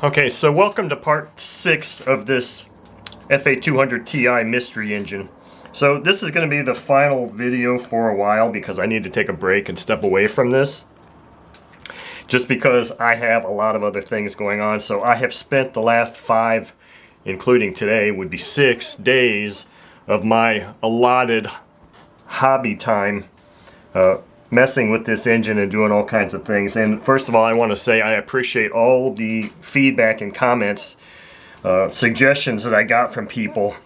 Okay, so welcome to part 6 of this FA200 Ti mystery engine. So this is going to be the final video for a while because I need to take a break and step away from this. Just because I have a lot of other things going on. So I have spent the last 5, including today, would be 6 days of my allotted hobby time messing with this engine and doing all kinds of things. And first of all, I want to say I appreciate all the feedback and comments, suggestions that I got from people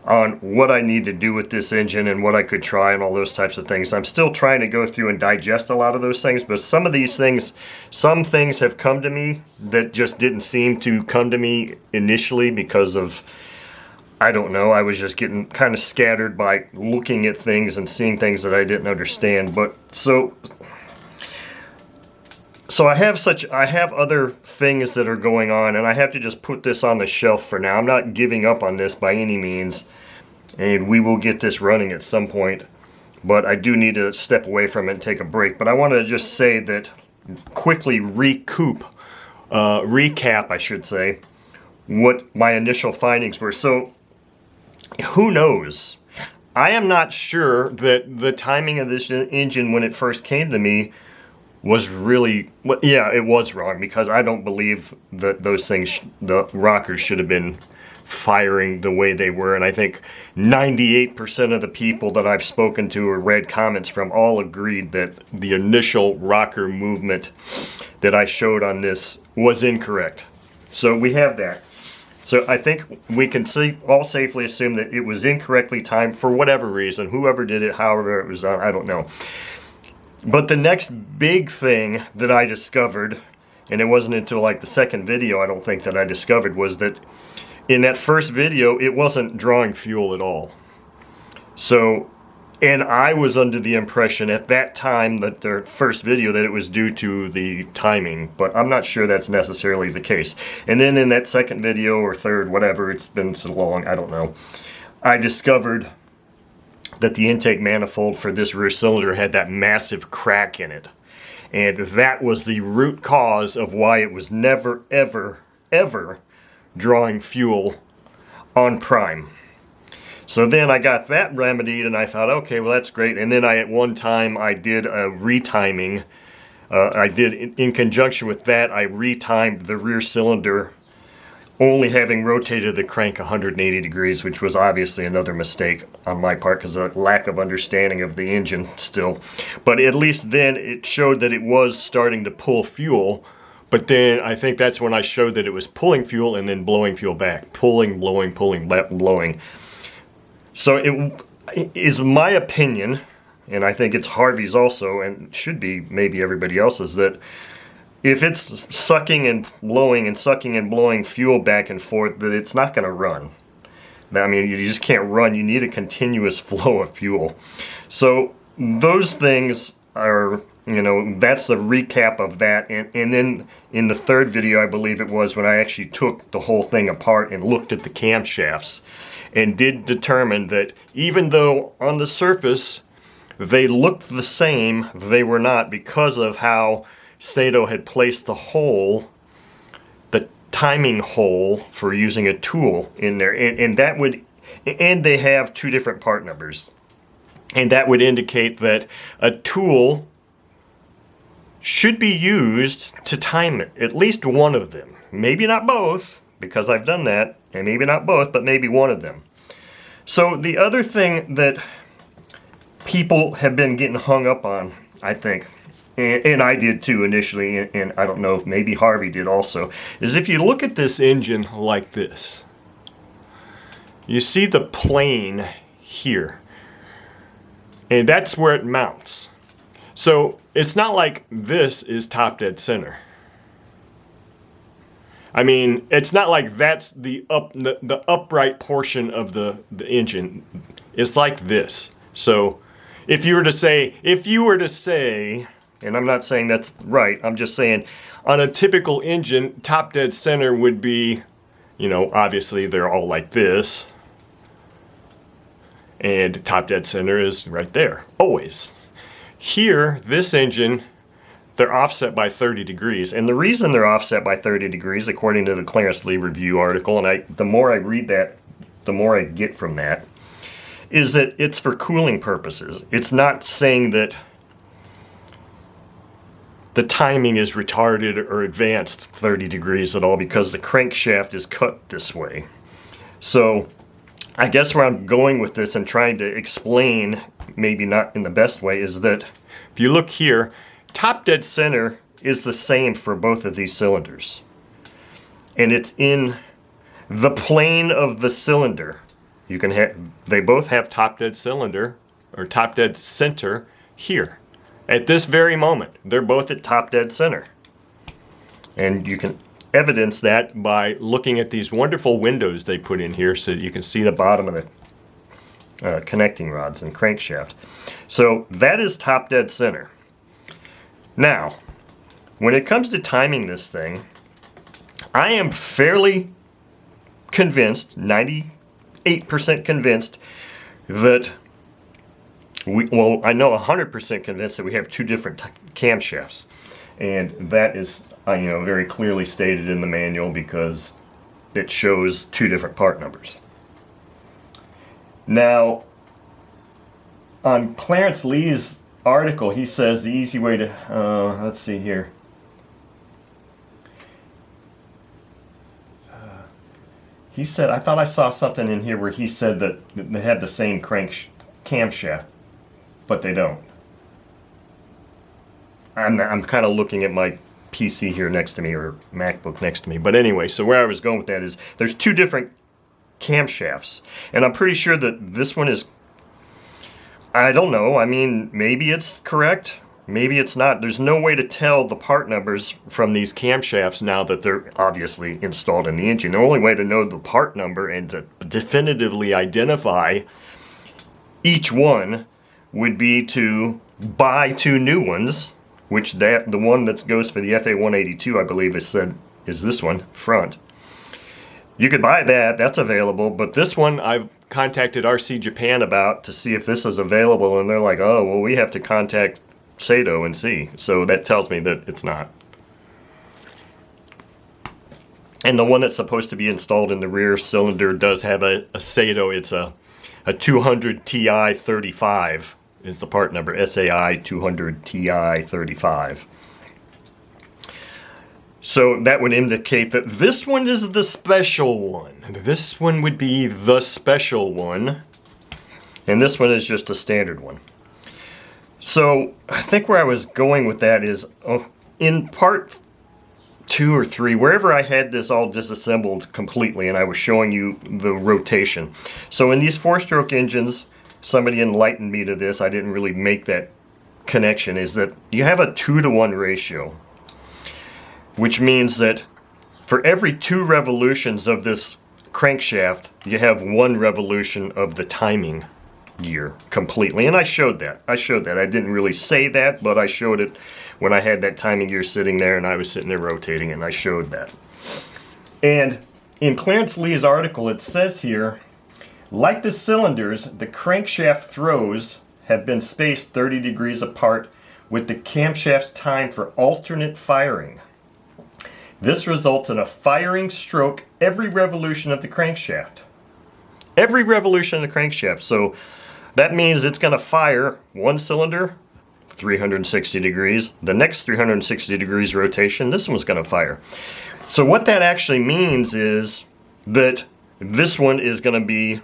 on what I need to do with this engine and what I could try and all those types of things. I'm still trying to go through and digest a lot of those things, but some of these things, some things have come to me that just didn't seem to come to me initially because of, I don't know, I was just getting kind of scattered by looking at things and seeing things that I didn't understand. But so I have other things that are going on, and I have to just put this on the shelf for now. I'm not giving up on this by any means, and we will get this running at some point. But I do need to step away from it and take a break. But I want to just say that, quickly recap, I should say, what my initial findings were. So, who knows? I am not sure that the timing of this engine when it first came to me was really, well, yeah, it was wrong, because I don't believe that those things, the rockers, should have been firing the way they were. And I think 98% of the people that I've spoken to or read comments from all agreed that the initial rocker movement that I showed on this was incorrect. So we have that. So I think we can all safely assume that it was incorrectly timed for whatever reason. Whoever did it, however it was done, I don't know. But the next big thing that I discovered, and it wasn't until like the second video I don't think that I discovered, was that in that first video it wasn't drawing fuel at all. So, and I was under the impression at that time, that their first video, that it was due to the timing, but I'm not sure that's necessarily the case. And then in that second video, or third, whatever, it's been so long, I don't know, I discovered that the intake manifold for this rear cylinder had that massive crack in it. And that was the root cause of why it was never, ever, ever drawing fuel on prime. So then I got that remedied, and I thought, okay, well, that's great. And then at one time I did a retiming. In conjunction with that, I retimed the rear cylinder, only having rotated the crank 180 degrees, which was obviously another mistake on my part because of lack of understanding of the engine still. But at least then it showed that it was starting to pull fuel. But then I think that's when I showed that it was pulling fuel and then blowing fuel back. Pulling, blowing, pulling, blowing. So it is my opinion, and I think it's Harvey's also, and should be maybe everybody else's, that if it's sucking and blowing fuel back and forth, that it's not going to run. I mean, you just can't run. You need a continuous flow of fuel. So those things are, you know, that's the recap of that. And then in the third video, I believe it was, when I actually took the whole thing apart and looked at the camshafts, and did determine that even though on the surface they looked the same, they were not, because of how Saito had placed the hole, the timing hole for using a tool in there. And they have 2 different part numbers. And that would indicate that a tool should be used to time it, at least one of them. Maybe not both, because I've done that, and maybe not both, but maybe one of them. So the other thing that people have been getting hung up on, I think, and I did too initially, and I don't know if maybe Harvey did also, is if you look at this engine like this, you see the plane here, and that's where it mounts. So it's not like this is top dead center. I mean, it's not like that's the upright portion of the engine. It's like this. So if you were to say, and I'm not saying that's right, I'm just saying on a typical engine, top dead center would be, you know, obviously they're all like this. And top dead center is right there, always. Here, this engine, they're offset by 30 degrees. And the reason they're offset by 30 degrees, according to the Clarence Lee Review article, and the more I read that, the more I get from that, is that it's for cooling purposes. It's not saying that the timing is retarded or advanced 30 degrees at all, because the crankshaft is cut this way. So I guess where I'm going with this and trying to explain, maybe not in the best way, is that if you look here, top dead center is the same for both of these cylinders. And it's in the plane of the cylinder. You can have, they both have top dead cylinder or top dead center here. At this very moment, they're both at top dead center. And you can evidence that by looking at these wonderful windows they put in here so that you can see the bottom of the connecting rods and crankshaft. So that is top dead center. Now, when it comes to timing this thing, I am fairly convinced, 98% convinced, that I know 100% convinced that we have two different camshafts. And that is, very clearly stated in the manual because it shows two different part numbers. Now, on Clarence Lee's article, he says the easy way to, let's see here. He said, I thought I saw something in here where he said that they have the same camshaft, but they don't. I'm kind of looking at my PC here next to me, or MacBook next to me. But anyway, so where I was going with that is there's two different camshafts. And I'm pretty sure that this one is, I don't know, I mean, maybe it's correct, maybe it's not. There's no way to tell the part numbers from these camshafts now that they're obviously installed in the engine. The only way to know the part number and to definitively identify each one would be to buy two new ones, which the one that goes for the FA182, I believe, is this one, front. You could buy that, that's available, but this one I've contacted RC Japan about to see if this is available, and they're like, oh, well, we have to contact Saito and see. So that tells me that it's not. And the one that's supposed to be installed in the rear cylinder does have a Saito. It's a 200 Ti 35 is the part number, SAI 200 Ti 35. So that would indicate that this one is the special one. This one would be the special one. And this one is just a standard one. So I think where I was going with that is in part 2 or 3, wherever I had this all disassembled completely and I was showing you the rotation. So in these 4-stroke engines, somebody enlightened me to this, I didn't really make that connection, is that you have a 2-to-1 ratio. Which means that for every 2 revolutions of this crankshaft, you have 1 revolution of the timing gear completely. And I showed that. I didn't really say that, but I showed it when I had that timing gear sitting there and I was sitting there rotating, and I showed that. And in Clarence Lee's article, it says here, like the cylinders, the crankshaft throws have been spaced 30 degrees apart with the camshaft's time for alternate firing. This results in a firing stroke every revolution of the crankshaft. Every revolution of the crankshaft. So that means it's going to fire one cylinder, 360 degrees. The next 360 degrees rotation, this one's going to fire. So what that actually means is that this one is going to be,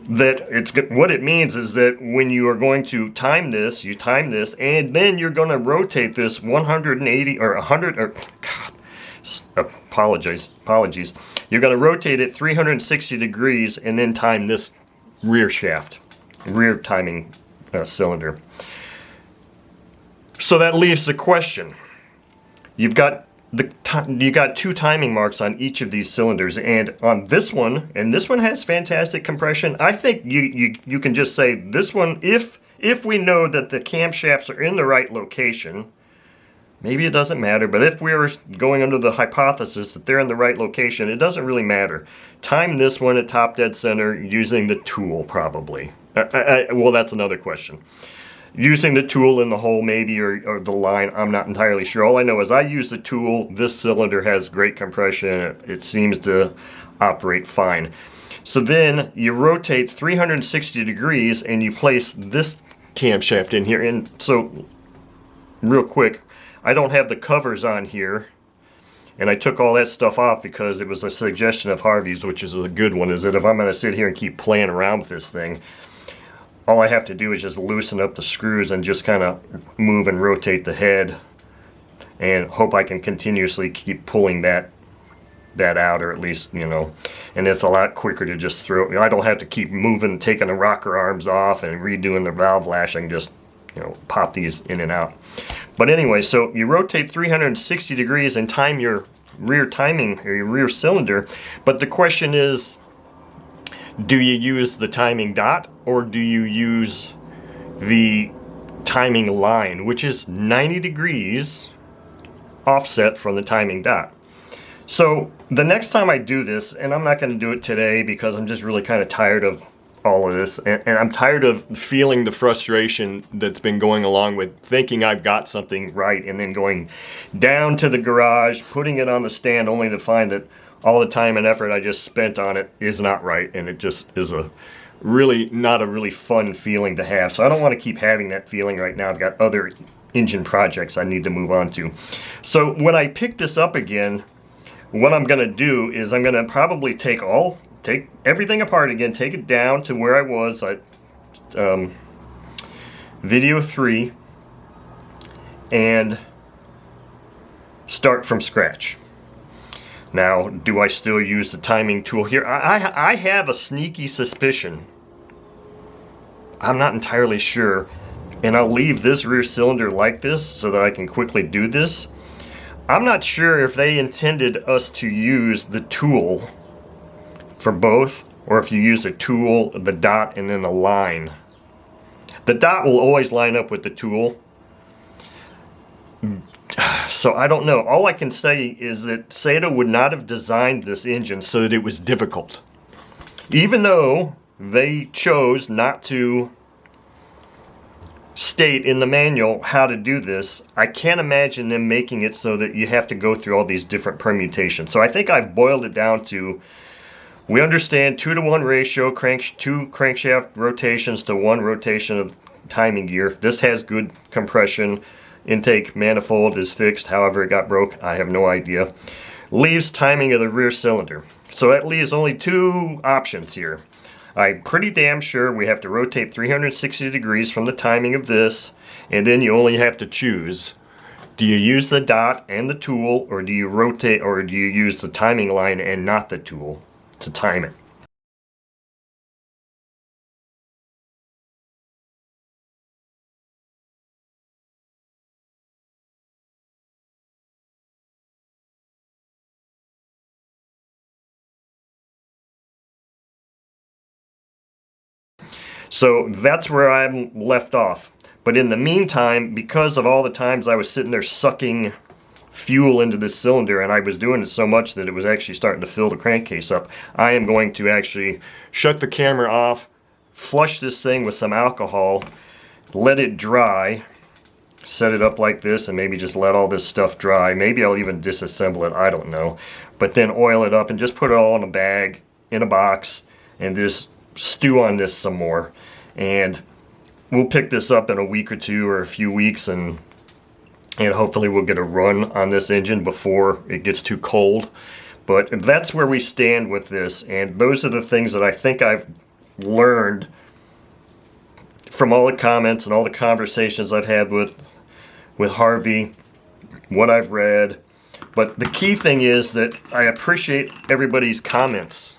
what it means is that when you are going to time this, you time this, and then you're going to rotate this 180 or 100 or God, apologies. You're going to rotate it 360 degrees and then time this rear timing cylinder. So that leaves the question. You've got you got 2 timing marks on each of these cylinders, and on this one, and this one has fantastic compression. I think you can just say this one, if we know that the camshafts are in the right location, maybe it doesn't matter, but if we're going under the hypothesis that they're in the right location, it doesn't really matter. Time this one at top dead center using the tool, probably. Well, that's another question. using the tool in the hole maybe, or the line, I'm not entirely sure. All I know is I use the tool. This cylinder has great compression. It seems to operate fine. So then you rotate 360 degrees and you place this camshaft in here. And so real quick, I don't have the covers on here, and I took all that stuff off because it was a suggestion of Harvey's, which is a good one, is that if I'm going to sit here and keep playing around with this thing, all I have to do is just loosen up the screws and just kind of move and rotate the head and hope I can continuously keep pulling that out, or at least, you know, and it's a lot quicker to just throw. I don't have to keep moving, taking the rocker arms off and redoing the valve lash. I can just, you know, pop these in and out. But anyway, so you rotate 360 degrees and time your rear timing, or your rear cylinder. But the question is, do you use the timing dot or do you use the timing line, which is 90 degrees offset from the timing dot? So the next time I do this, and I'm not going to do it today because I'm just really kind of tired of all of this, and I'm tired of feeling the frustration that's been going along with thinking I've got something right and then going down to the garage, putting it on the stand only to find that all the time and effort I just spent on it is not right, and it just is not a really fun feeling to have. So I don't want to keep having that feeling right now. I've got other engine projects I need to move on to. So when I pick this up again, what I'm going to do is I'm going to probably take everything apart again, take it down to where I was at video 3, and start from scratch. Now, do I still use the timing tool here? I have a sneaky suspicion. I'm not entirely sure. And I'll leave this rear cylinder like this so that I can quickly do this. I'm not sure if they intended us to use the tool for both, or if you use the tool, the dot, and then the line. The dot will always line up with the tool. So I don't know. All I can say is that Saito would not have designed this engine so that it was difficult. Even though they chose not to state in the manual how to do this, I can't imagine them making it so that you have to go through all these different permutations. So I think I've boiled it down to, we understand 2-to-1 ratio, 2 crankshaft rotations to 1 rotation of timing gear. This has good compression. Intake manifold is fixed, however it got broke, I have no idea. Leaves timing of the rear cylinder. So that leaves only 2 options here. I'm pretty damn sure we have to rotate 360 degrees from the timing of this, and then you only have to choose. Do you use the dot and the tool, or do you rotate, or do you use the timing line and not the tool to time it? So that's where I'm left off. But in the meantime, because of all the times I was sitting there sucking fuel into this cylinder, and I was doing it so much that it was actually starting to fill the crankcase up, I am going to actually shut the camera off, flush this thing with some alcohol, let it dry, set it up like this, and maybe just let all this stuff dry. Maybe I'll even disassemble it, I don't know. But then oil it up and just put it all in a bag, in a box, and just stew on this some more. And we'll pick this up in a week or 2 or a few weeks, and hopefully we'll get a run on this engine before it gets too cold. But that's where we stand with this, and those are the things that I think I've learned from all the comments and all the conversations I've had with Harvey, what I've read. But the key thing is that I appreciate everybody's comments.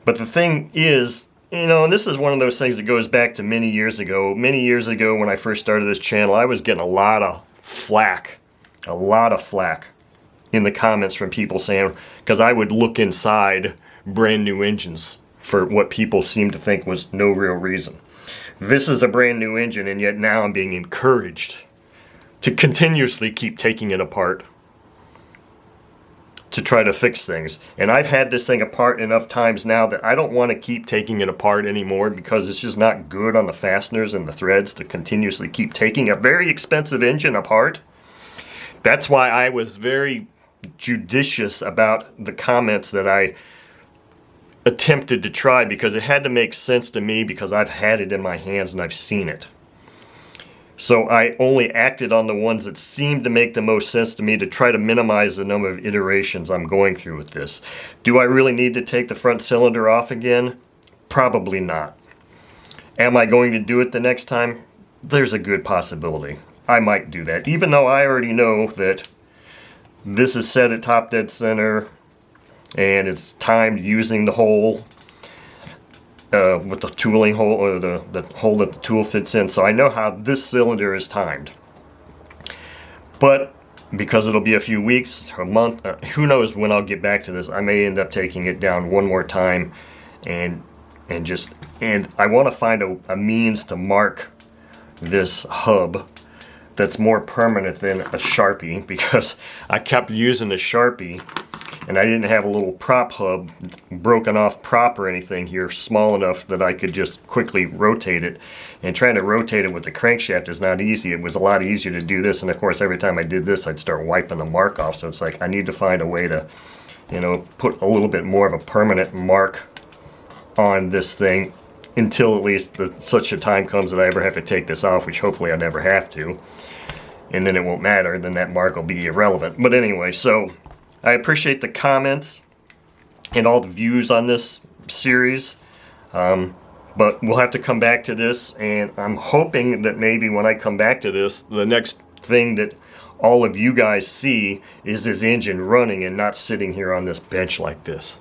But the thing is, you know, and this is one of those things that goes back to many years ago. Many years ago when I first started this channel, I was getting a lot of flack in the comments from people saying, because I would look inside brand new engines for what people seemed to think was no real reason. This is a brand new engine, and yet now I'm being encouraged to continuously keep taking it apart, to try to fix things. And I've had this thing apart enough times now that I don't want to keep taking it apart anymore, because it's just not good on the fasteners and the threads to continuously keep taking a very expensive engine apart. That's why I was very judicious about the comments that I attempted to try, because it had to make sense to me, because I've had it in my hands and I've seen it. So I only acted on the ones that seemed to make the most sense to me, to try to minimize the number of iterations I'm going through with this. Do I really need to take the front cylinder off again? Probably not. Am I going to do it the next time? There's a good possibility. I might do that, even though I already know that this is set at top dead center and it's timed using the hole with the tooling hole, or the hole that the tool fits in. So I know how this cylinder is timed. But because it'll be a few weeks, a month, who knows when I'll get back to this, I may end up taking it down one more time and I want to find a means to mark this hub that's more permanent than a Sharpie, because I kept using the Sharpie and I didn't have a little prop hub, broken off prop or anything here, small enough that I could just quickly rotate it. And trying to rotate it with the crankshaft is not easy. It was a lot easier to do this, and of course every time I did this I'd start wiping the mark off. So it's like I need to find a way to, you know, put a little bit more of a permanent mark on this thing, until at least such a time comes that I ever have to take this off, which hopefully I never have to. And then it won't matter, then that mark will be irrelevant. But anyway, so I appreciate the comments and all the views on this series, but we'll have to come back to this, and I'm hoping that maybe when I come back to this, the next thing that all of you guys see is this engine running and not sitting here on this bench like this.